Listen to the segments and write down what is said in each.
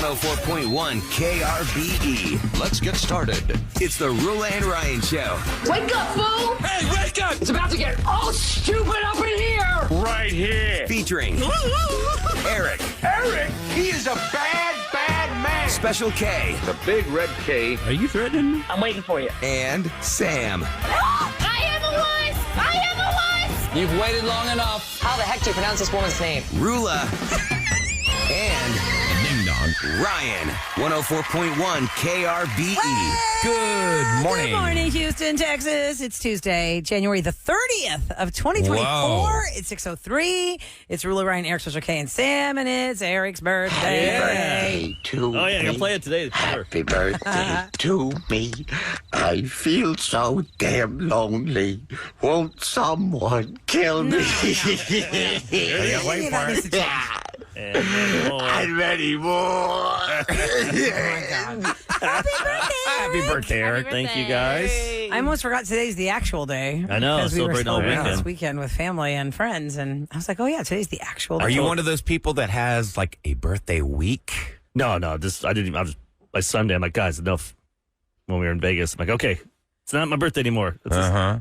104.1 KRBE. Let's get started. It's the Roula and Ryan Show. Wake up, fool! Hey, wake up! It's about to get all stupid up in here! Right here. Featuring Eric. Eric, he is a bad, bad man. Special K. The big red K. Are you threatening me? I'm waiting for you. And Sam. I am a wuss! I am a wuss! You've waited long enough. How the heck do you pronounce this woman's name? Roula. And Ding dong. Ryan. 104.1 KRBE. Good morning. Good morning, Houston, Texas. It's Tuesday, January the 30th of 2024. Whoa. It's 6:03. It's Roula, Ryan, Eric, Special K, and Sam, and it's Eric's birthday. Yeah. To Oh, yeah, I me. can play it today. Sure. Happy birthday to me. I feel so damn lonely. Won't someone kill me? Yeah, wait for it. I'm ready more. Happy birthday, Eric. Thank you, guys. I almost forgot today's the actual day. I know, because we were celebrating all celebrating weekend. this weekend with family and friends, and I was like, oh, yeah, today's the actual day. Are you one of those people that has like a birthday week? No, just I didn't. I was by Sunday. I'm like, guys, enough. When we were in Vegas, I'm like, okay, it's not my birthday anymore. It's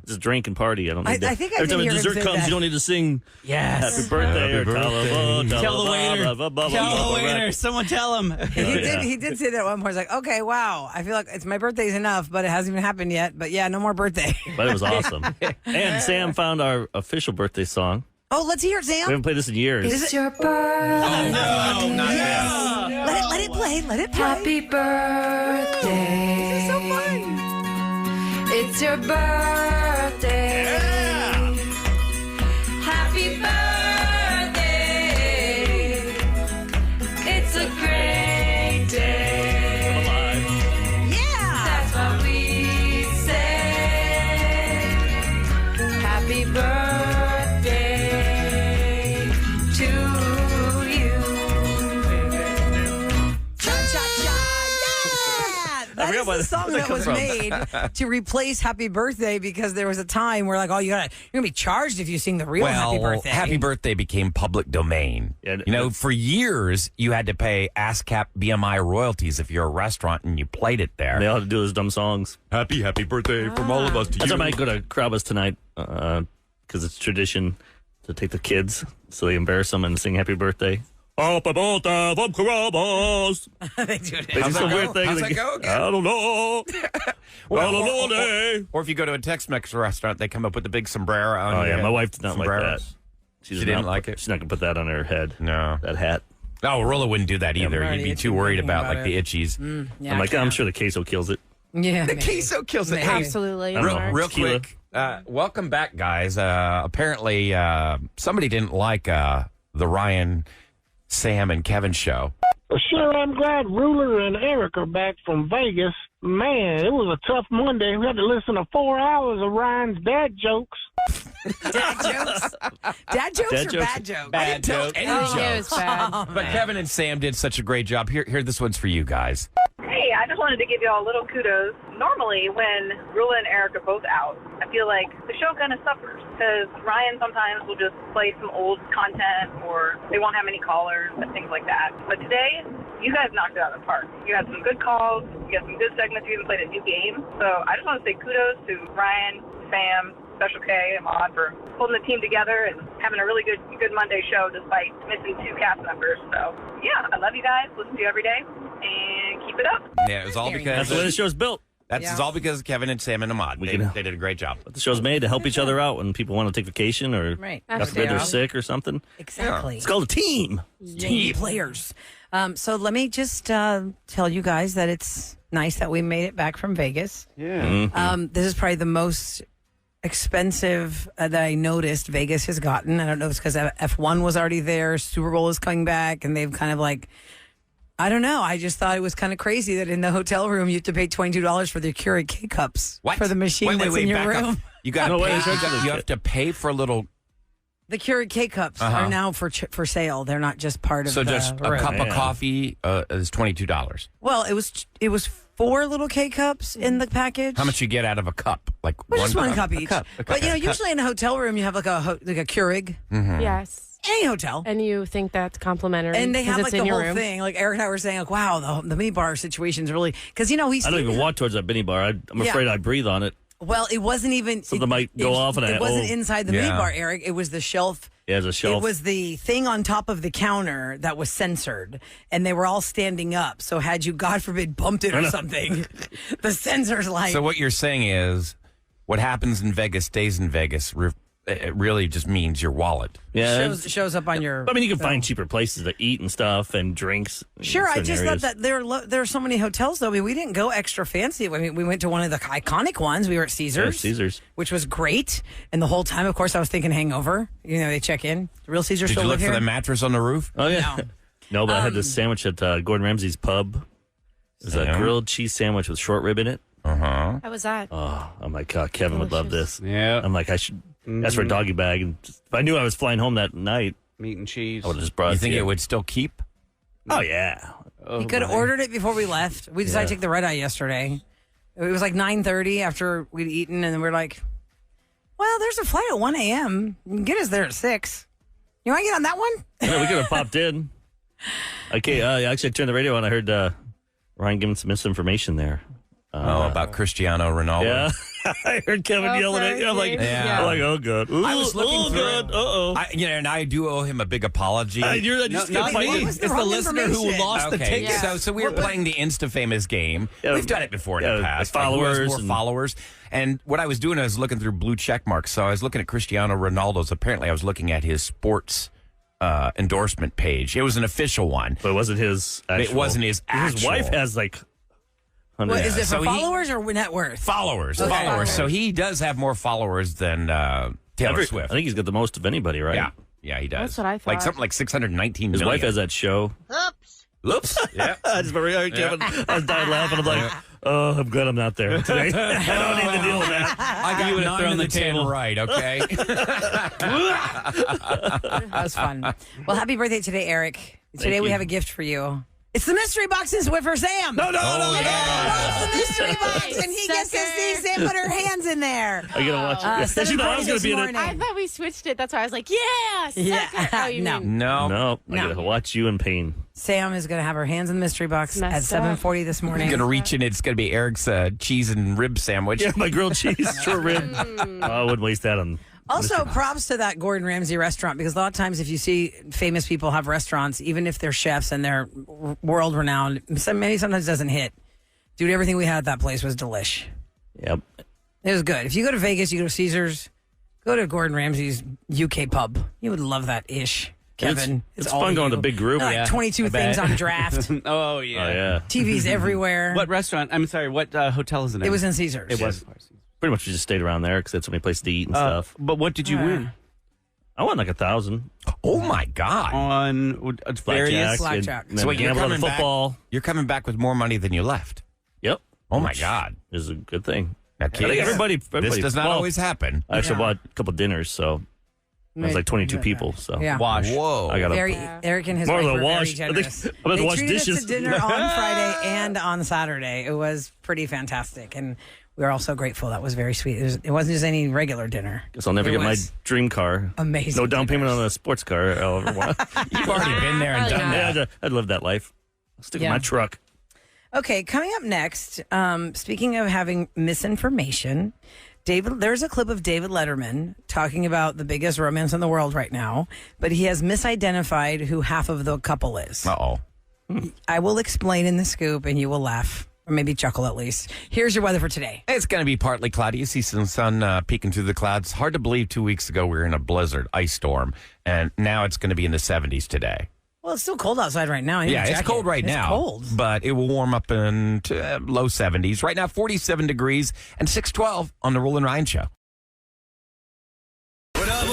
just drink and party. I don't need that. I think I every did time a hear him dessert say comes, that. you don't need to sing Yes. happy birthday or Happy birthday. tell the waiter. Someone tell him. He did say that at one point. He's like, okay, wow. I feel like it's my birthday's enough, but it hasn't even happened yet. But yeah, no more birthday. But it was awesome. And Sam found our official birthday song. Oh, let's hear it, We Sam. haven't played this in years. It's your birthday. No, not this. Let it play. Let it play. Happy birthday. This is so fun. It's your birthday. Happy birthday. It's a great day. Yeah. That's what we say. Happy birthday to you. That forgot is where the song that that come was from. made to replace Happy Birthday because there was a time where like, oh, you're gonna be charged if you sing the real Happy Birthday. Happy Birthday became public domain. Yeah, You know, for years you had to pay ASCAP BMI royalties if you're a restaurant and you played it there. They all have to do those dumb songs. Happy birthday from all of us to That's why I might go to Carrabba's tonight because it's tradition to take the kids so they embarrass them and sing happy birthday. Happy birthday from Carrabba's. They do it. They do How's some that weird go? things. How's like, that go again? I don't know. Or if you go to a Tex-Mex restaurant, they come up with the big sombrero on Oh, your yeah. head. My wife did not like that. Sombreros. She didn't like it? She's not going to put that on her head. No. That hat. Oh, Rolla wouldn't do that either. I'm You'd be already too worried thinking about about like the itchies. Yeah, I'm like, I I'm can't. sure the queso kills it. Yeah, The maybe. queso kills it. Maybe. Hey, Absolutely. I don't know. real Tequila. quick, welcome back, guys. Apparently, somebody didn't like the Ryan, Sam, and Kevin show. Well, sure, I'm glad Ruler and Eric are back from Vegas. Man, it was a tough Monday. We had to listen to 4 hours of Ryan's dad jokes. Dad jokes. Dad jokes Dad or jokes? bad jokes? I didn't tell any Oh, it jokes. was bad. But Kevin and Sam did such a great job. Here, this one's for you guys. Hey, I just wanted to give you all a little kudos. Normally, when Roula and Eric are both out, I feel like the show kind of suffers because Ryan sometimes will just play some old content or they won't have many callers and things like that. But today, you guys knocked it out of the park. You had some good calls. You had some good segments. You even played a new game. So I just want to say kudos to Ryan, Sam, Special K, and Maud for holding the team together and having a really good Monday show despite missing 2 cast members. So, yeah, I love you guys. Listen to you every day. And keep it up. Yeah, it was all Very because That's the way the show's built. that's all because of Kevin and Sam and Ahmad. We They, can- they did a great job. The show's made to help each other out when people want to take vacation or Right. God forbid they're sick or something. Exactly. It's called a team. Team players. So let me just tell you guys that it's nice that we made it back from Vegas. This is probably the most expensive that I noticed Vegas has gotten. I don't know if it's because F1 was already there, Super Bowl is coming back, and they've kind of like, I don't know. I just thought it was kind of crazy that in the hotel room you have to pay $22 for the Keurig K-Cups for the machine that's in your back room. up. You got No way, pay, they charge you you. have to pay for a little. The Keurig K-Cups are now for sale. They're not just part of So the just a room. cup of Man. coffee is $22. Well, it was 4 little K-Cups in the package. How much you get out of a cup? Like Well, just one cup each. A cup. But usually in a hotel room you have like a Keurig. Yes. Any hotel. And you think that's complimentary? And they have it's like in the your whole room? thing. Like Eric and I were saying, like, wow, the mini bar situation is really because I don't even walk towards that mini bar. I'm afraid I breathe on it. Well, it wasn't even something might go off, and it wasn't inside the mini bar, Eric. It was the shelf. Yeah, there's a shelf. It was the thing on top of the counter that was censored, and they were all standing up. So had you, God forbid, bumped it or something, the censor's like. So what you're saying is, what happens in Vegas stays in Vegas. It really just means your wallet. Yeah, shows up on your. I mean, you can find cheaper places to eat and stuff and drinks. Sure, I just areas. thought that there are so many hotels though. I mean, we didn't go extra fancy. I mean, we went to one of the iconic ones. We were at Caesars. Yeah, Caesars, which was great. And the whole time, of course, I was thinking Hangover. You know, they check in. The real Caesars. Did you look for the mattress on the roof? Oh yeah. No, but I had this sandwich at Gordon Ramsay's pub. It was a grilled cheese sandwich with short rib in it. How was that? Oh my God, Kevin would love this. Yeah. I'm like, I should ask for a doggy bag. And if I knew I was flying home that night, meat and cheese. I would have just brought it. You think to it would still keep? Oh, yeah. He could have ordered it before we left. We decided to take the red eye yesterday. It was like 9:30 after we'd eaten, and then we're like, well, there's a flight at 1 a.m. You can get us there at 6. You want to get on that one? Yeah, we could have popped in. Okay, actually, I turned the radio on. I heard Ryan giving some misinformation there. About Cristiano Ronaldo. Yeah, I heard Kevin yelling at you. I'm like, oh god. Ooh, I was looking through good. it. And I do owe him a big apology. It's the listener who lost the ticket. So we were playing the Insta famous game. Yeah, We've done it before in the past. Followers, like, more followers. And what I was doing, I was looking through blue check marks. So I was looking at Cristiano Ronaldo's. Apparently, I was looking at his sports endorsement page. It was an official one, but it wasn't his. Actual. It wasn't his actual. His wife has like. What, is it for followers or net worth? Followers. Okay. Followers. So he does have more followers than Taylor Swift. I think he's got the most of anybody, right? Yeah. Yeah, he does. That's what I thought. Like something like 619 His million. wife has that show. Oops. Yeah. I just remember Kevin. I was dying laughing. I'm like, oh, I'm glad I'm not there today. I don't need to deal with that. I got 9 on the table right, okay? That was fun. Well, happy birthday today, Eric. Today we have a gift for you. It's the mystery box in Swiffer Sam. No. It's the mystery box, and he gets to see Sam put her hands in there. Are you gonna watch it? You know I was gonna be in it. I thought we switched it. That's why I was like, yeah. Oh, you mean. No. I gotta watch you in pain. Sam is going to have her hands in the mystery box at 7:40 this morning. You're going to reach in. It's going to be Eric's cheese and rib sandwich. Yeah, my grilled cheese, short rib. I wouldn't waste that on. Also, props to that Gordon Ramsay restaurant, because a lot of times if you see famous people have restaurants, even if they're chefs and they're world renowned, maybe sometimes it doesn't hit. Dude, everything we had at that place was delish. Yep. It was good. If you go to Vegas, you go to Caesars, go to Gordon Ramsay's UK pub. You would love that ish. Kevin, it's fun going to big group. Like 22 things on draft. Oh yeah. TVs everywhere. What restaurant? I'm sorry. What hotel is it in? It was in Caesars. It was. Pretty much we just stayed around there because they had so many places to eat and stuff. But what did you win? I won like 1,000. Oh my God! On various blackjack. So wait, you're coming football. You're coming back with more money than you left. Yep. Oh my God! Is a good thing. Now, I think everybody this does not always happen. I actually bought a couple dinners, so it was like 22 people. So Yeah. Wash. Whoa! I got Eric and his more wife than were a wash. very generous. I'm about to They wash treated dishes. us to dinner on Friday and on Saturday. It was pretty fantastic, and we were all so grateful. That was very sweet. It wasn't just any regular dinner. Guess I'll never It get my was dream car. amazing No down payment dinners. on a sports car. You've already been there and done that. I'd live that life. I'll stick with my truck. Okay, coming up next, speaking of having misinformation, there's a clip of David Letterman talking about the biggest romance in the world right now, but he has misidentified who half of the couple is. Uh-oh. I will explain in the scoop, and you will laugh, or maybe chuckle at least. Here's your weather for today. It's going to be partly cloudy. You see some sun peeking through the clouds. Hard to believe 2 weeks ago we were in a blizzard, ice storm, and now it's going to be in the 70s today. Well, it's still cold outside right now. I need a Yeah, it's jacket. cold right now. It's cold. But it will warm up into low 70s. Right now, 47 degrees and 612 on the Roula and Ryan Show. What up?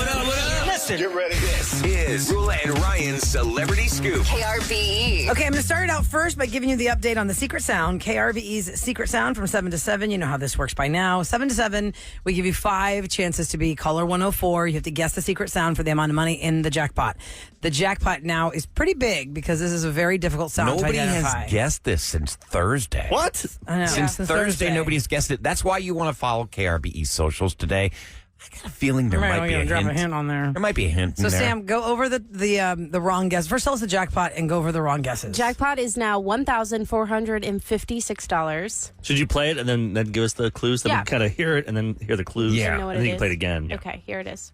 Listen. Get ready. This is Roula and Ryan's Celebrity Scoop. KRBE. Okay, I'm going to start it out first by giving you the update on the Secret Sound, KRBE's Secret Sound from 7 to 7. You know how this works by now. 7 to 7, we give you 5 chances to be caller 104. You have to guess the Secret Sound for the amount of money in the jackpot. The jackpot now is pretty big because this is a very difficult sound Nobody to identify. has guessed this since Thursday. What? I know. Since Thursday, nobody's guessed it. That's why you want to follow KRBE socials today. I got a feeling there might be a drop hint. a hint on there. There might be a hint. So in there. Sam, go over the wrong guess. First, tell us the jackpot and go over the wrong guesses. Jackpot is now $1,456. Should you play it and then give us the clues? Then Yeah. we kind of hear it and then hear the clues. Yeah. You know what and then it you can play it is? again. Okay, here it is.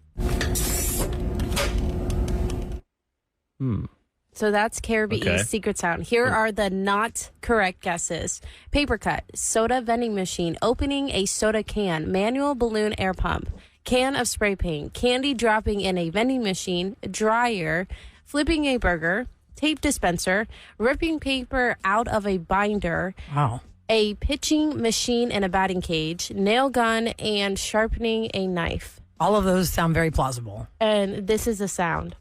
Hmm. So that's Caribbean Okay. secret sound. Here are the not correct guesses. Paper cut, soda vending machine, opening a soda can, manual balloon air pump, can of spray paint, candy dropping in a vending machine, dryer, flipping a burger, tape dispenser, ripping paper out of a binder, Wow. a pitching machine in a batting cage, nail gun, and sharpening a knife. All of those sound very plausible. And this is the sound.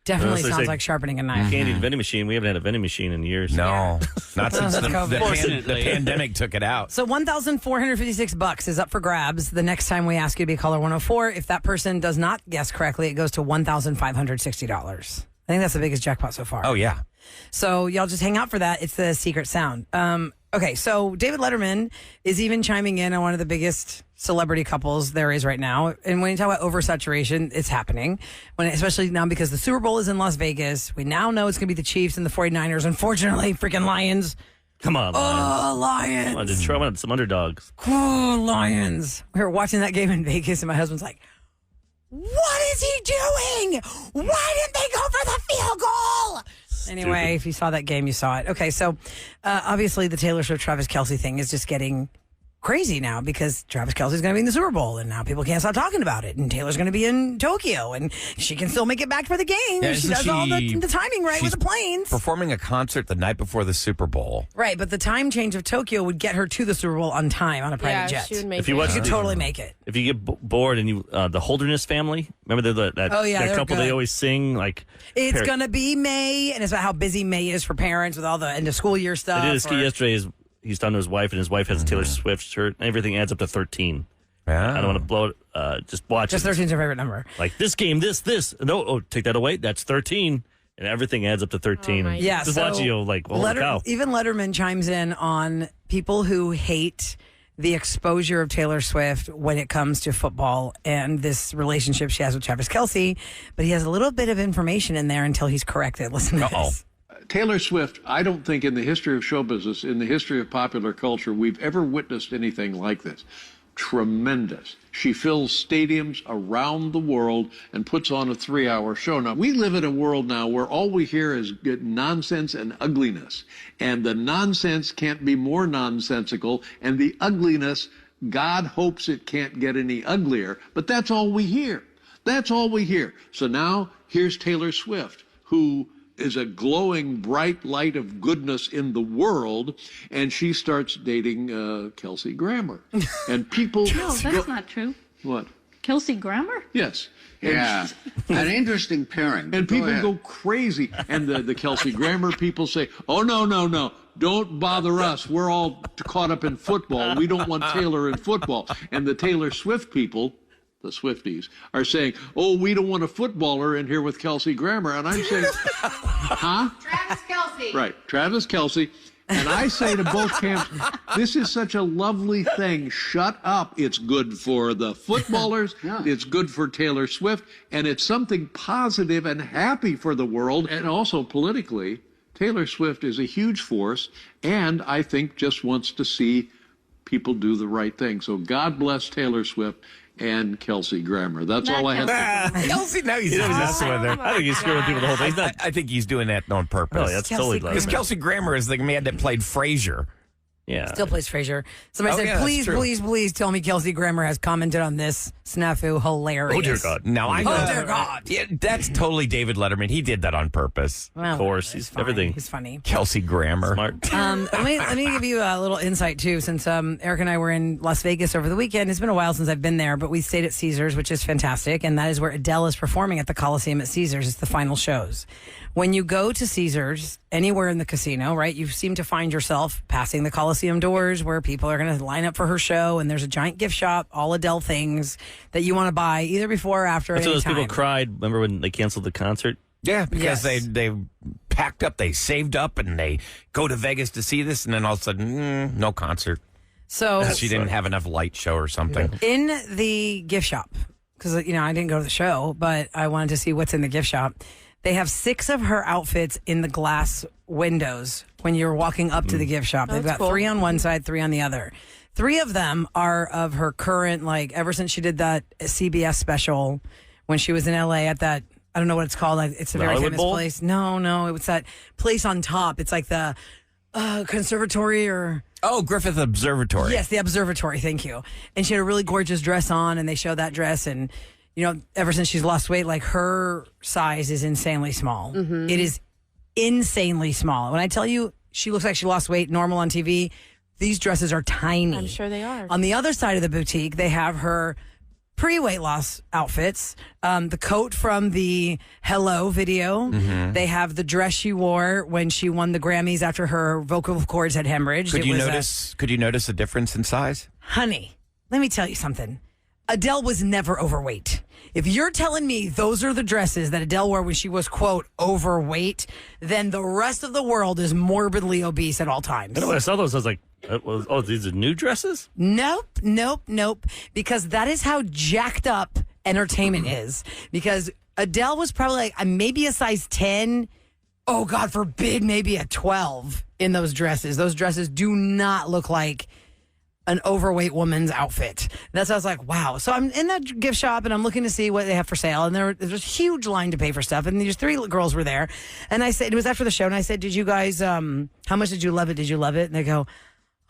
Definitely So they sounds say like sharpening a knife. Candy and vending machine. We haven't had a vending machine in years. No, not since the COVID. pandemic took it out. So $1,456 is up for grabs the next time we ask you to be caller 104. If that person does not guess correctly, it goes to $1,560. I think that's the biggest jackpot so far. Oh, yeah. So y'all just hang out for that. It's the secret sound. Okay, so David Letterman is even chiming in on one of the biggest celebrity couples there is right now. And when you talk about oversaturation, it's happening. Especially now because the Super Bowl is in Las Vegas. We now know it's going to be the Chiefs and the 49ers. Unfortunately, freaking Lions. Come on, Lions. Oh, Lions. Come on, Detroit wanted some underdogs. Oh, Lions. We were watching that game in Vegas, and my husband's like, what is he doing? Why didn't they go for the field goal? Anyway, if you saw that game, you saw it. Okay, so obviously the Taylor Swift Travis Kelce thing is just getting crazy now because Travis Kelce's going to be in the Super Bowl, and now people can't stop talking about it. And Taylor's going to be in Tokyo, and she can still make it back for the game. Yeah, she isn't does all the timing right with she's the planes. Performing a concert the night before the Super Bowl. Right, but the time change of Tokyo would get her to the Super Bowl on time on a private jet. She would make If you it. watch She could totally make it. If you get bored and you the Holderness family, remember that Oh, yeah, that they're couple good. they always sing like It's going to be May, and it's about how busy May is for parents with all the end of school year stuff. I did a ski or- yesterday. He's talking to his wife, and his wife has a Taylor Swift shirt. And everything adds up to 13. Yeah. I don't want to blow it. Just watch Just it. 13 is her favorite number. Like this game, this. No, oh, take that away. That's 13. And everything adds up to 13. Oh, my And Yeah, just so watching you like, holy cow. even Letterman chimes in on people who hate the exposure of Taylor Swift when it comes to football and this relationship she has with Travis Kelce. But he has a little bit of information in there until he's corrected. Listen to this. Taylor Swift, I don't think in the history of show business, in the history of popular culture, we've ever witnessed anything like this. Tremendous. She fills stadiums around the world and puts on a 3-hour show. Now, we live in a world now where all we hear is good nonsense and ugliness. And the nonsense can't be more nonsensical, and the ugliness, God hopes it can't get any uglier, but that's all we hear. That's all we hear. So now here's Taylor Swift, who is a glowing bright light of goodness in the world, and she starts dating Kelsey Grammer. And people No, that's not true. What? Kelsey Grammer? Yes. Yeah, an interesting pairing. And people go crazy. And the Kelsey Grammer people say, oh, no. Don't bother us. We're all caught up in football. We don't want Taylor in football. And the Taylor Swift people, the Swifties, are saying, oh, we don't want a footballer in here with Kelsey Grammer. And I'm saying, huh? Travis Kelce. Right, Travis Kelce. And I say to both camps, this is such a lovely thing. Shut up. It's good for the footballers. It's good for Taylor Swift. And it's something positive and happy for the world. And also politically, Taylor Swift is a huge force. And I think just wants to see people do the right thing. So God bless Taylor Swift and Kelsey Grammer. That's all I have to say. Kelsey, now he's messing with her. I think he's screwing people the whole thing. He's not, I think he's doing that on purpose. oh, yeah, that's totally Because Letterman. Kelsey Grammer is the man that played Frasier. Yeah. Still plays Frasier. Somebody Oh, said, yeah, that's please, true. please tell me Kelsey Grammer has commented on this snafu. Hilarious. Oh, dear God. Now I know. Oh, dear God. Yeah, that's totally David Letterman. He did that on purpose. Well, Of course. He's fine. everything. He's funny. Kelsey Grammer. Smart. Let me give you a little insight too, since Eric and I were in Las Vegas over the weekend. It's been a while since I've been there, but we stayed at Caesars, which is fantastic, and that is where Adele is performing at the Coliseum at Caesars. It's the final shows. When you go to Caesars, anywhere in the casino, right, you seem to find yourself passing the Coliseum doors where people are going to line up for her show, and there's a giant gift shop, all Adele things that you want to buy either before or after. That's at why any those people time. cried. Remember when they canceled the concert? Yeah, because Yes. they packed up, they saved up, and they go to Vegas to see this, and then all of a sudden, no concert. So she didn't have enough light show or something. in the gift shop, because I didn't go to the show, but I wanted to see what's in the gift shop. They have 6 of her outfits in the glass windows when you're walking up to the gift shop. They've got 3 on one side, 3 on the other. 3 of them are of her current, like ever since she did that CBS special when she was in LA at that, I don't know what it's called. It's a very Hollywood famous Bowl? place. No, it was that place on top. It's like the conservatory or... Oh, Griffith Observatory. Yes, the observatory. Thank you. And she had a really gorgeous dress on, and they showed that dress. And, ever since she's lost weight, like her size is insanely small. Mm-hmm. It is insanely small. When I tell you she looks like she lost weight normal on TV, these dresses are tiny. I'm sure they are. On the other side of the boutique, they have her pre-weight loss outfits, the coat from the Hello video. Mm-hmm. They have the dress she wore when she won the Grammys after her vocal cords had hemorrhaged. Could you notice a difference in size? Honey, let me tell you something. Adele was never overweight. If you're telling me those are the dresses that Adele wore when she was, quote, overweight, then the rest of the world is morbidly obese at all times. I know when I saw those, I was like, these are new dresses? Nope. Because that is how jacked up entertainment is. Because Adele was probably like maybe a size 10. Oh, God forbid, maybe a 12 in those dresses. Those dresses do not look like an overweight woman's outfit. That's why I was like, wow. So I'm in that gift shop and I'm looking to see what they have for sale. And there's a huge line to pay for stuff. And these 3 girls were there. And I said, it was after the show. And I said, did you guys, how much did you love it? Did you love it? And they go,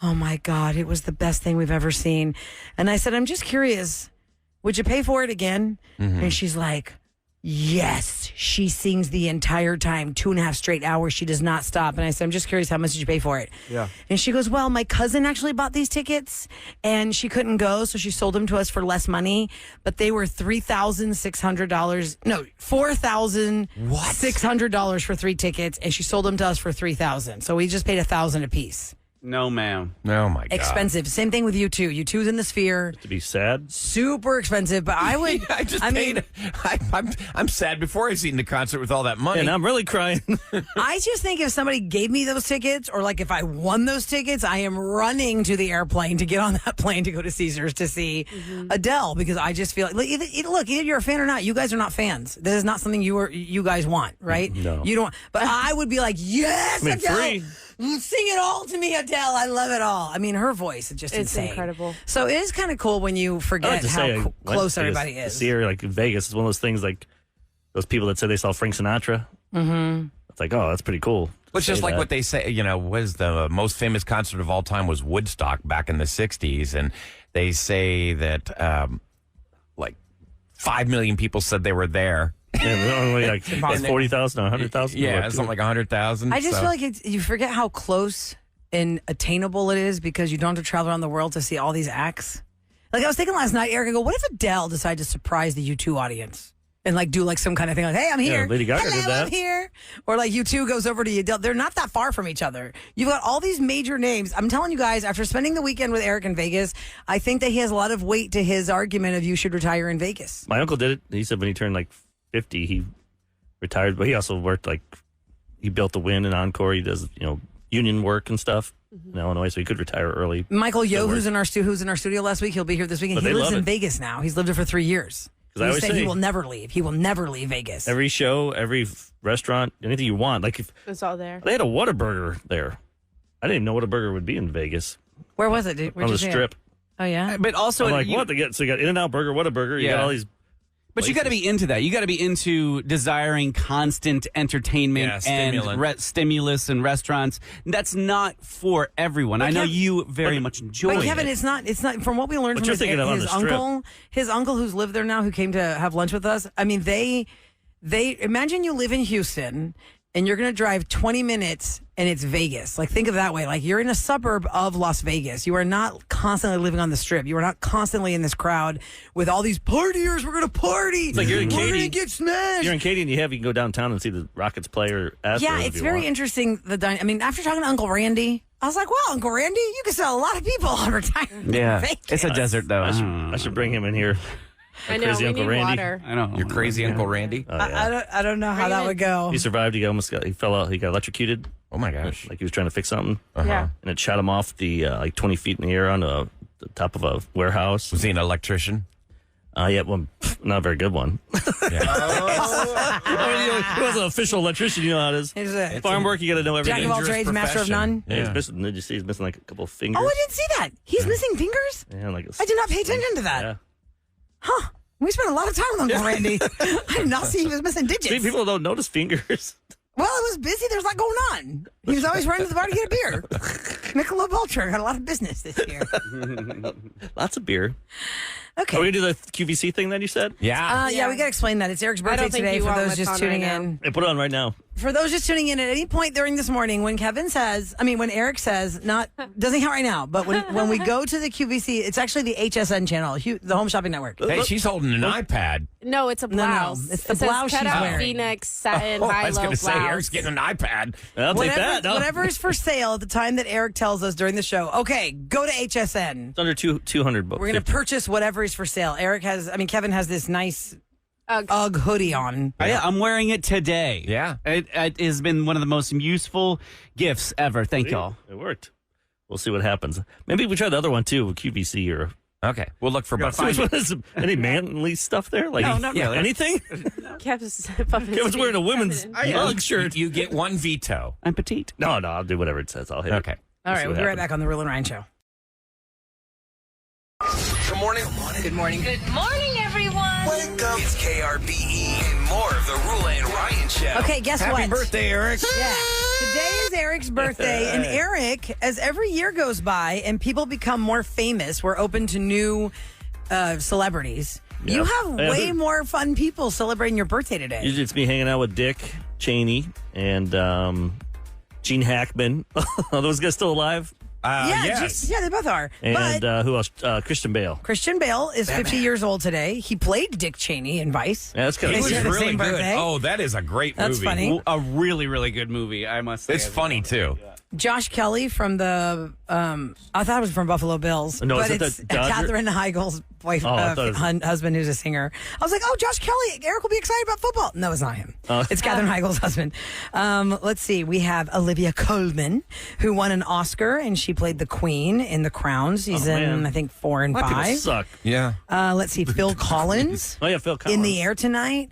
oh my God, it was the best thing we've ever seen. And I said, I'm just curious, would you pay for it again? Mm-hmm. And she's like, yes. She sings the entire time, 2.5 straight hours. She does not stop. And I said, I'm just curious, how much did you pay for it? Yeah. And she goes, well, my cousin actually bought these tickets and she couldn't go. So she sold them to us for less money, but they were $3,600. No, $4,600 for 3 tickets. And she sold them to us for $3,000. So we just paid $1,000 a piece. No, ma'am. Oh, my God. Expensive. Same thing with U2. U2's in the Sphere. To be sad? Super expensive, but I would. I'm sad before I've seen the concert with all that money. And I'm really crying. I just think if somebody gave me those tickets, or like if I won those tickets, I am running to the airplane to get on that plane to go to Caesars to see Adele, because I just feel like look, either you're a fan or not. You guys are not fans. This is not something you guys want, right? No, you don't. But I would be like, yes, Adele. Free. Sing it all to me, Adele. I love it all. I mean, her voice is just insane. Incredible. So it is kind of cool when you forget how close everybody is. To see her like in Vegas. It's one of those things like those people that say they saw Frank Sinatra. Mm-hmm. It's like, oh, that's pretty cool. It's just like what they say, was the most famous concert of all time was Woodstock back in the 60s. And they say that like 5 million people said they were there. Yeah, only like 40,000 or 100,000. Yeah, something like 100,000. I just feel like you forget how close and attainable it is because you don't have to travel around the world to see all these acts. Like I was thinking last night, Eric, I go, what if Adele decided to surprise the U2 audience and like do like some kind of thing like, hey, I'm here. Yeah, Lady Gaga Hello, did that. I'm here. Or like U2 goes over to Adele. They're not that far from each other. You've got all these major names. I'm telling you guys, after spending the weekend with Eric in Vegas, I think that he has a lot of weight to his argument of you should retire in Vegas. My uncle did it. He said when he turned like 50, he retired, but he also worked he built the Wynn and Encore. He does, union work and stuff in Illinois, so he could retire early. Michael Yo, who's in our studio last week, he'll be here this weekend. He lives in Vegas now. He's lived there for 3 years. Because I always say he will never leave. He will never leave Vegas. Every show, every restaurant, anything you want. Like if It's all there. they had a Whataburger there. I didn't even know what a burger would be in Vegas. Where was it? On the Strip. Oh, yeah? But also, I'm like, what? So you got In-N-Out Burger, Whataburger. You got all these. But you got to be into that. You got to be into desiring constant entertainment and stimulus and restaurants. That's not for everyone. I know you very much enjoy But Kevin, it's not. From what we learned from his uncle who's lived there now, who came to have lunch with us. I mean, they imagine you live in Houston and you're going to drive 20 minutes and it's Vegas. Like, think of it that way. Like, you're in a suburb of Las Vegas. You are not constantly living on the Strip. You are not constantly in this crowd with all these partiers. We're going to party. It's like you're in Katy. We're going to get smashed. You're in Katy and you can go downtown and see the Rockets play or Astros. Yeah, it's very interesting. I mean, after talking to Uncle Randy, I was like, wow, Uncle Randy, you can sell a lot of people on retirement. Yeah, Vegas. it's a desert, though. I should bring him in here. I know, we Uncle need Randy. water. I know. Your crazy Uncle Randy? Oh, yeah. I don't know how that would go. He survived. He fell out. He got electrocuted. Oh my gosh! Like he was trying to fix something. Yeah. And it shot him off the like 20 feet in the air on the top of a warehouse. Was he an electrician? Yeah, well, not a very good one. Yeah. He wasn't an official electrician. You know how it is. Farm work, you got to know everything. Jack of all trades, master of none. Yeah, he's missing. Did you see? He's missing like a couple of fingers. Oh, I didn't see that. He's missing fingers? Yeah, like I did not pay attention to that. Yeah. Huh. We spent a lot of time on Uncle Randy. I did not see he was missing digits. See, people don't notice fingers. Well, it was busy. There's a lot going on. He was always running to the bar to get a beer. Michelob Ultra had a lot of business this year. Lots of beer. Okay. Are we going to do the QVC thing that you said? Yeah. Yeah, we got to explain that. It's Eric's birthday today for those just tuning in. Hey, put it on right now. For those just tuning in at any point during this morning, when Eric says, doesn't count right now, but when we go to the QVC, it's actually the HSN channel, the Home Shopping Network. Hey, she's holding an iPad. No, it's a blouse. No, it's the it blouse says she's cut-out wearing. V-neck satin I high-low was going to say, blouse. Eric's getting an iPad. I'll take that. No. Whatever is for sale at the time that Eric tells us during the show. Okay, go to HSN. It's under 200 bucks. We're going to purchase whatever is for sale. Kevin has this nice UGG hoodie on. I'm wearing it today. Yeah. It has been one of the most useful gifts ever. Thank y'all. It worked. We'll see what happens. Maybe we try the other one too, QVC or. Okay, we'll look for both. Any manly stuff there? Like, no, not really. Anything? Kevin's wearing a women's UGG shirt. You get one veto. I'm petite. No, I'll do whatever it says. I'll hit Okay. it. All right, we'll be right back on the Roula and Ryan Show. Good morning. Good morning. Good morning, everyone. Wake up. It's KRBE and more of the Roula and Ryan Show. Okay, guess what? Happy birthday, Eric. Yeah. Today is Eric's birthday, and Eric, as every year goes by and people become more famous, we're open to new celebrities. Yep. You have way more fun people celebrating your birthday today. Usually it's me hanging out with Dick Cheney and Gene Hackman. Are those guys still alive? Yes. Yeah, they both are. And but who else? Christian Bale. Christian Bale is 50 years old today. He played Dick Cheney in Vice. Yeah, that's kind He of was share the really same good. birthday. Oh, that is a great movie. That's funny. A really, really good movie, I must say. It's funny, too. Josh Kelly from the, I thought it was from Buffalo Bills. No, but is it it's the Dodger? Katherine Heigl's wife, I thought it was- husband who's a singer. I was like, oh, Josh Kelly, Eric will be excited about football. No, it's not him. It's Katherine Heigl's husband. Let's see. We have Olivia Colman, who won an Oscar, and she played the Queen in The Crown. Season, man. I think, 4 and A lot of people 5. suck. Yeah. Let's see. Phil Collins. Oh, yeah, Phil Collins. In the Air Tonight.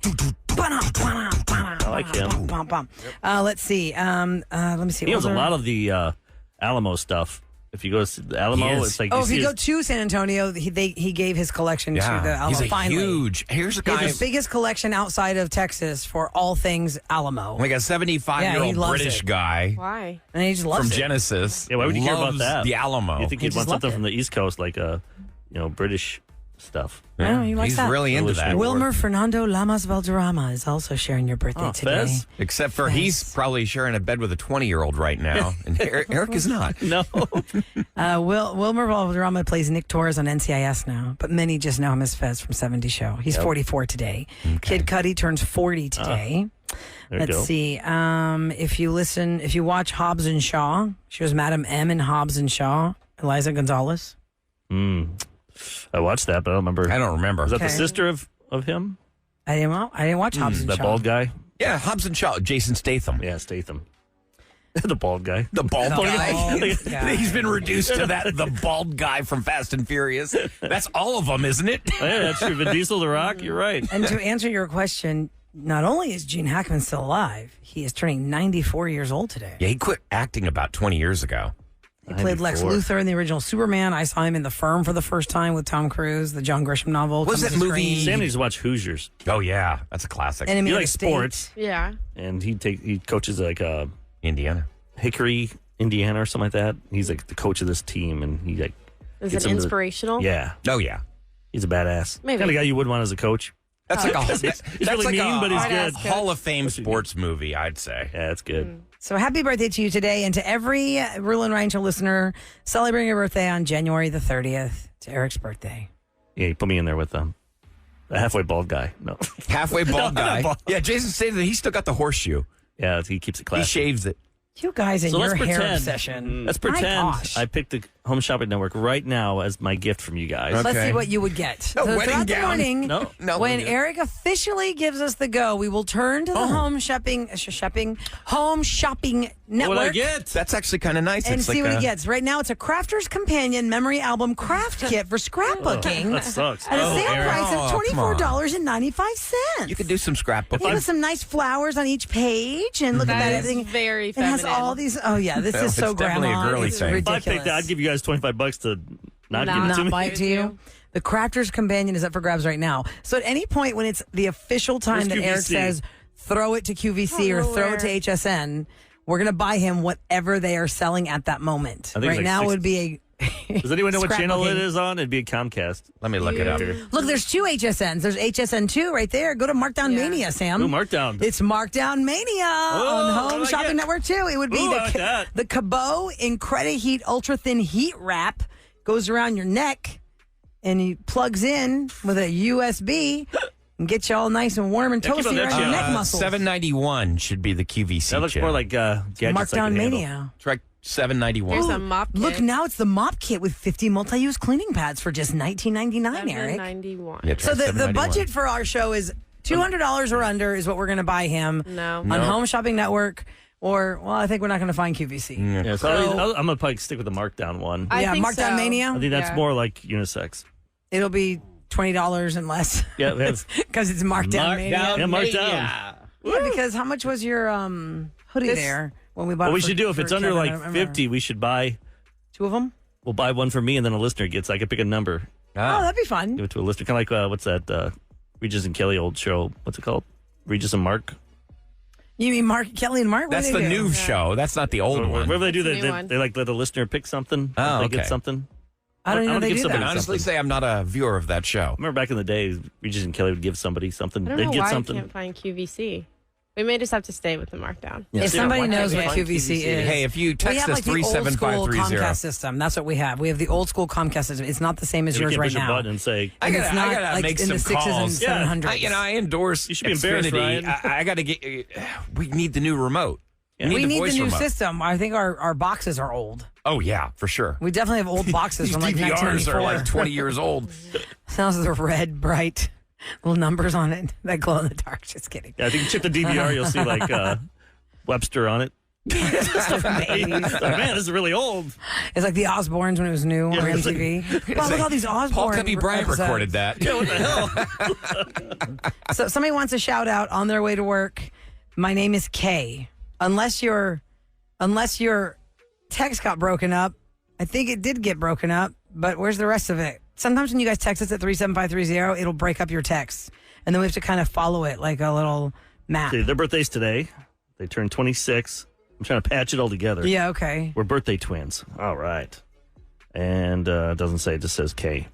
I like him. Let's see. Let me see. He owns a Older- lot of the Alamo stuff. If you go to the Alamo, it's like if you see go his- to San Antonio, he gave his collection to the Alamo. He's a finally. huge. Here's a He guy. has the biggest collection outside of Texas for all things Alamo. Like a 75-year-old he loves British it. guy Why? And he just loves from it. Genesis. Yeah, why would you care about loves that? The Alamo. You think He he'd want just loved something it. from the East Coast, like British stuff? Yeah, he likes He's that. really into that. Wilmer Fernando Lamas Valderrama is also sharing your birthday today. Fez? Except for he's probably sharing a bed with a 20-year-old right now, and Eric is not. No. Wilmer Valderrama plays Nick Torres on NCIS now, but many just know him as Fez from 70 Show. He's 44 today. Kid Cudi turns 40 today. There you Let's go. see. If you watch Hobbs and Shaw, she was Madam M in Hobbs and Shaw. Eliza Gonzalez. I watched that, but I don't remember. I don't remember. Was that the Okay. sister of him? I didn't watch Hobbs and That Shaw. bald guy? Yeah, Hobbs and Shaw, Jason Statham. Yeah, Statham. The bald guy. The bald guy. bald guy. He's been reduced to that. The bald guy from Fast and Furious. That's all of them, isn't it? Oh, yeah, that's true. Vin Diesel, The Rock, you're right. And to answer your question, not only is Gene Hackman still alive, he is turning 94 years old today. Yeah, he quit acting about 20 years ago. He played Lex 94. Luthor in the original Superman. I saw him in The Firm for the first time with Tom Cruise, the John Grisham novel. What's comes that to movie? screen. Sam needs to watch Hoosiers. Oh, yeah. That's a classic. Enemy He of likes the State. sports, Yeah. and he coaches like Indiana. Hickory, Indiana, or something like that. He's like the coach of this team, and he like Is gets it him to- inspirational? Yeah, Oh, yeah. he's a badass. Maybe. Kind of guy you would want as a coach. That's like a He's really mean, but he's good. Hall of Fame sports movie, I'd say. Yeah, that's good. So happy birthday to you today, and to every Roula and Ryan Show listener celebrating your birthday on January the 30th. It's Eric's birthday. Yeah, you put me in there with the halfway bald guy. No, Halfway bald No, not guy. bald. Yeah, Jason stated that he's still got the horseshoe. yeah, he keeps it He classy. shaves it. You guys and So your let's hair pretend. obsession. Let's My pretend gosh. I picked Home Shopping Network right now as my gift from you guys. Let's see what you would get. A wedding throughout the gown? morning, No. when Eric officially gives us the go, we will turn to the Home Shopping Network. What would I get? That's actually kind of nice. And It's see like what he gets. Right now, it's a Crafter's Companion Memory Album Craft Kit for scrapbooking That sucks. at a sale Eric. price of come on. $24.95. You could do some scrapbooking. Think of some nice flowers on each page, and look at that. That is Everything very It has feminine. all these. Oh yeah, this No, is so it's definitely grandma. a girly It's thing. If If I ridiculous. picked that, I'd give you guys $25 to not give it Not to me. buy it to you. The Crafter's Companion is up for grabs right now. So at any point when it's the official time Where's that Eric QVC? says throw it to QVC or throw it to HSN, we're going to buy him whatever they are selling at that moment. I think Right it's like now it 60 would be a Does anyone know what channel it scrapbooking. is on? It'd be a Comcast. Let me look it up. Look, there's 2 HSNs. There's HSN 2 right there. Go to Markdown Mania, Sam. Ooh, Markdown. It's Markdown Mania on I Home like Shopping it. Network 2. It would be Ooh, I like that. the Cabot Incredi Heat Ultra Thin Heat Wrap. Goes around your neck and he plugs in with a USB and gets you all nice and warm and Yeah, keep on toasty that around your channel. neck muscles. $7.91 should be the QVC. That looks channel. more like gadgets I Markdown can handle. Mania. Try $7.91. Here's a mop kit. Look, now it's the mop kit with 50 multi-use cleaning pads for just $19.99, Eric. $7.91. Yeah, try So the $7.91. budget for our show is $200 or under is what we're going to buy him No. on Home Shopping Network. Or, well, I think we're not going to find QVC. Yeah, so I'm going to probably stick with the Markdown one. I think Markdown so. Mania. I think that's Yeah. more like unisex. It'll be $20 and less. Yeah, that's Because it's Markdown Mania. Yeah, Markdown. Yeah, because how much was your hoodie there when we bought What it we for- should do, if for it's under Kevin? I like don't remember. 50, we should buy 2 of them? We'll buy one for me, and then a listener gets. I could pick a number. Oh, that'd be fun. Give it to a listener. Kind of like what's that? Regis and Kelly old show. What's it called? Regis and Mark. You mean Kelly and Mark? What That's do the they do? new show. That's not the old one. Whatever they do, It's a they, new they, one. they like let the listener pick something. Oh, They get okay. something. I don't even know wanna they give do somebody that. I honestly something. say I'm not a viewer of that show. Remember back in the day, Regis and Kelly would give somebody something. I don't They'd know get why something. I can't find QVC. We may just have to stay with the Markdown. Yeah, If so somebody why knows can't what we find QVC is. Hey, if you we text have us like the old school 37530. Comcast system. That's what we have. We have the old school Comcast system. It's not the same as You yours can't right push a now. button and say, I And gotta, it's not I gotta like make in the some 6s calls. and 700s. I endorse. You should be embarrassed, Xfinity. Ryan. I gotta get. We need the new remote. Yeah. We the need the voice new remote. system. I think our boxes are old. Oh yeah, for sure. We definitely have old boxes These from like DVRs 1994. are like 20 years old. Sounds the red, bright little numbers on it that glow in the dark. Just kidding. yeah, I think you chip the DVR, you'll see like Webster on it. Stuff from the 80s. Like, man, this is really old. It's like the Osbournes when it was new on it's like- MTV. Well, look at all these Osbourne Paul Cubby Bryant episodes. recorded that. Yeah, what the hell? So somebody wants a shout out on their way to work. My name is Kay. Unless your text got broken up, I think it did get broken up, but where's the rest of it? Sometimes when you guys text us at 37530, it'll break up your text. And then we have to kind of follow it like a little map. See, their birthday's today. They turned 26. I'm trying to patch it all together. Yeah, okay. We're birthday twins. All right. And it doesn't say, it just says K.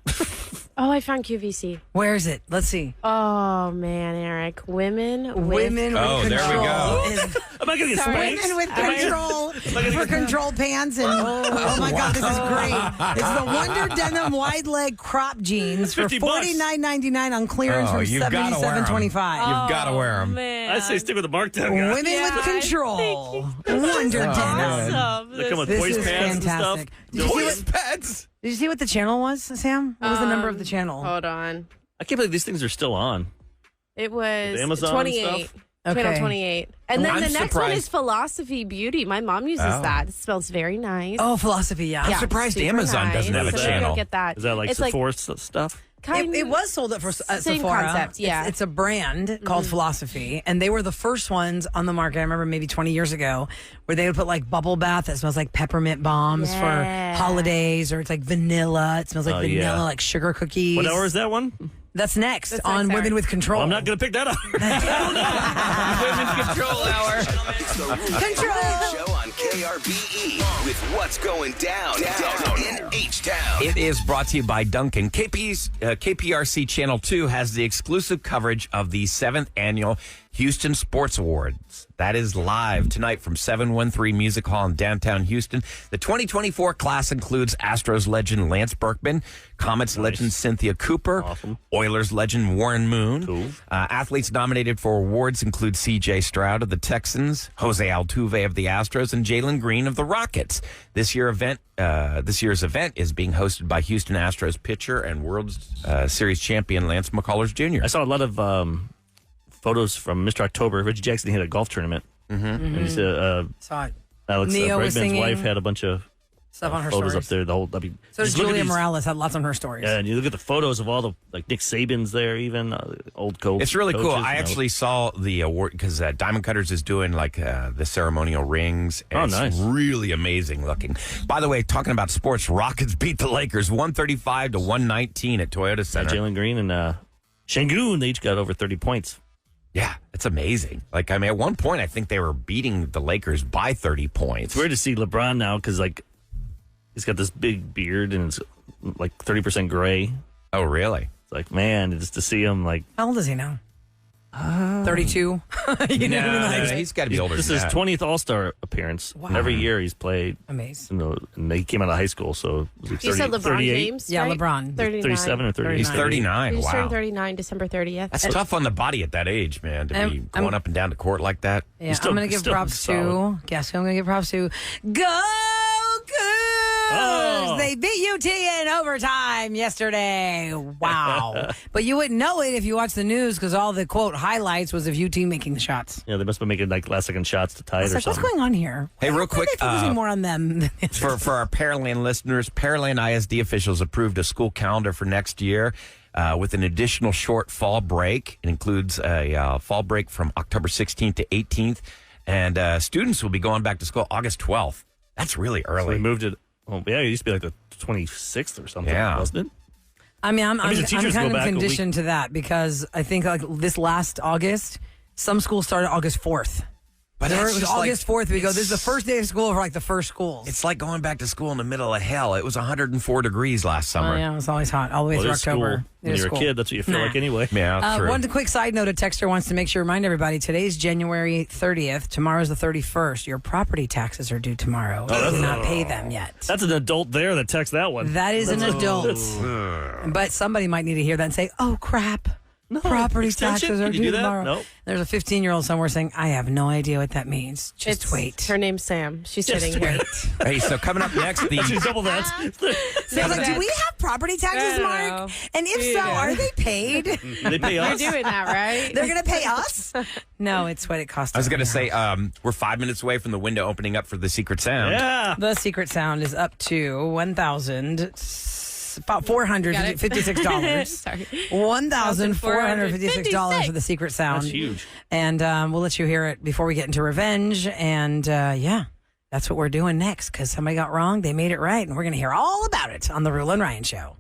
Oh, I found QVC. Where is it? Let's see. Oh, man, Eric. Women with Women with Oh, control. there we go. is- Am I going to get spanked? Women with control for control pants and oh my god, this is great! It's the Wonder Denim wide leg crop jeans for $50. $49.99 on clearance Oh, from you've gotta wear 'em. $77.25. You've got to wear them. Man. I say stick with the Markdown guy. Women Yeah, with I control, Wonder Denim. Awesome. They come with This voice is pads and fantastic. stuff. Did you, see Voice what, pads. did you see what the channel was, Sam? What was the number of the channel? Hold on. I can't believe these things are still on. It was Amazon and 28. stuff? Channel Okay. 28. And then I'm the next one surprised. is Philosophy Beauty. My mom uses Oh. that. It smells very nice. Oh, philosophy, yeah. Yeah, surprised super Amazon doesn't have a So maybe channel. I'll get that. Is that like it's Sephora stuff? kind It was sold at Same Sephora. concept, yeah. It's a brand called Philosophy, and they were the first ones on the market. I remember maybe 20 years ago, where they would put like bubble bath that smells like peppermint bombs Yeah. for holidays, or it's like vanilla. It smells like Oh, vanilla, yeah. like sugar cookies. What hour is that one? That's next That's on next, Women Eric. with Control. Well, I'm not going to pick that up. Women's control hour. It's the Roula Show on KRBE with what's going down in H-Town. It is brought to you by Duncan. KPRC Channel 2 has the exclusive coverage of the 7th annual Houston Sports Awards. That is live tonight from 713 Music Hall in downtown Houston. The 2024 class includes Astros legend Lance Berkman, Comets legend Cynthia Cooper, Oilers legend Warren Moon. Athletes nominated for awards include C.J. Stroud of the Texans, Jose Altuve of the Astros, and Jalen Green of the Rockets. This year's event is being hosted by Houston Astros pitcher and World Series champion Lance McCullers Jr. I saw a lot of photos from Mr. October. Reggie Jackson had a golf tournament. And he's, Saw it. Alex Neo was Bregman's singing wife had a bunch of stuff on her photos stories. up there. The whole. So just does look at Julia these- Morales had lots on her stories. Yeah, and you look at the photos of all the Nick Saban's there, even old coach. It's really cool. coaches, I actually saw the award because Diamond Cutters is doing the ceremonial rings. And nice. It's really amazing looking. By the way, talking about sports, Rockets beat the Lakers 135 to 119 at Toyota Center. Jalen Green and Şengün, they each got over 30 points. Yeah, it's amazing. At one point, I think they were beating the Lakers by 30 points. It's weird to see LeBron now because he's got this big beard and it's like 30% gray. Oh, really? It's like, man, just to see him How old is he now? 32. He's got to be older This than is his that. 20th All-Star appearance. Wow. And every year he's played. Amazing. And he came out of high school, so was he 30, You said LeBron 38? James? Yeah, right? LeBron. 39. 37 or 38. He's 39. He just Wow. turned 39 December 30th. That's tough on the body at that age, man, to be going up and down the court like that. Yeah, I'm going to give props to. Guess who I'm going to give props to? Go Cougars! Oh. They beat UT in overtime yesterday. Wow. But you wouldn't know it if you watched the news because all the, quote, highlights was of UT making the shots. Yeah, they must be making last-second shots to tie it or What's something. going on here? Hey, real quick. Why are they focusing more on them? For our Pearland listeners, Pearland ISD officials approved a school calendar for next year with an additional short fall break. It includes a fall break from October 16th to 18th, and students will be going back to school August 12th. That's really So early. they moved it. Oh, yeah, it used to be like the 26th or something, Yeah. wasn't it? I mean, I'm the teachers kind go of back a conditioned to that because I think this last August, some schools started August 4th. But It that's was just August 4th. We go, this is the first day of school for the first schools. It's like going back to school in the middle of hell. It was 104 degrees last summer. Oh, yeah, it was always hot all the way Well, through it is October. school. It When is you're school. a kid, that's what you feel Nah. like anyway. Yeah, that's true. One quick side note, a texter wants to make sure remind everybody, today's January 30th. Tomorrow's the 31st. Your property taxes are due tomorrow. You did not pay them yet. That's an adult there that texts that one. That is an adult. But somebody might need to hear that and say, oh, crap. Property extension? taxes are Can you due do that? tomorrow. Nope. There's a 15-year-old somewhere saying, I have no idea what that means. Just It's- wait. Her name's Sam. She's Just sitting here. Hey, so coming up next, She's double that. Sam's like, do we have property taxes, I Mark? know. And if so, Yeah. are they paid? They pay You're us. doing that, right? They're going to pay us? No, it's what it costs. I was us going to in the say, house. we're 5 minutes away from the window opening up for the Secret Sound. Yeah. The secret sound is up to about $456. Sorry. $1,456 for the secret sound. That's huge. And we'll let you hear it before we get into revenge. And yeah, that's what we're doing next because somebody got wrong. They made it right. And we're going to hear all about it on the Roula and Ryan Show.